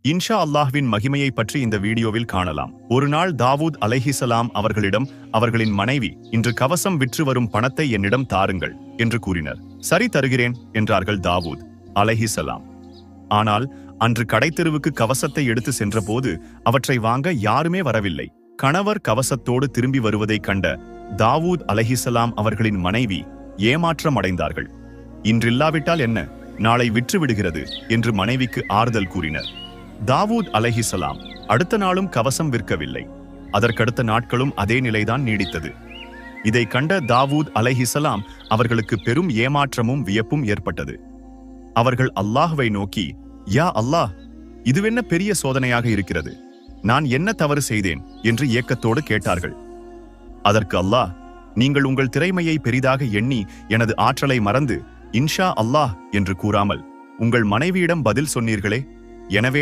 இன்ஷா அல்லாஹ்வின் மகிமையை பற்றி இந்த வீடியோவில் காணலாம். ஒரு நாள் தாவூத் அலைஹிசலாம் அவர்களிடம் அவர்களின் மனைவி, இன்று கவசம் விற்று வரும் பணத்தை என்னிடம் தாருங்கள் என்று கூறினர். சரி, தருகிறேன் என்றார்கள் தாவூத் அலைஹிசலாம். ஆனால் அன்று கடைத்தெருவுக்கு கவசத்தை எடுத்து சென்றபோது அவற்றை வாங்க யாருமே வரவில்லை. கணவர் கவசத்தோடு திரும்பி வருவதைக் கண்ட தாவூத் அலைஹிசலாம் அவர்களின் மனைவி ஏமாற்றம் அடைந்தார்கள். இன்றில்லாவிட்டால் என்ன, நாளை விற்று விடுகிறது என்று மனைவிக்கு ஆறுதல் கூறினர். தாவூத் அலைஹிசலாம் அடுத்த நாளும் கவசம் விற்கவில்லை. அதற்கடுத்த நாட்களும் அதே நிலைதான் நீடித்தது. இதை கண்ட தாவூத் அலைஹிசலாம் அவர்களுக்கு பெரும் ஏமாற்றமும் வியப்பும் ஏற்பட்டது. அவர்கள் அல்லாஹ்வை நோக்கி, யா அல்லாஹ், இதுவென்ன பெரிய சோதனையாக இருக்கிறது, நான் என்ன தவறு செய்தேன் என்று ஏக்கத்தோடு கேட்டார்கள். அதற்கு அல்லாஹ், நீங்கள் உங்கள் திறமையை பெரிதாக எண்ணி எனது ஆற்றலை மறந்து இன்ஷா அல்லாஹ் என்று கூறாமல் உங்கள் மனைவியிடம் பதில் சொன்னீர்களே, எனவே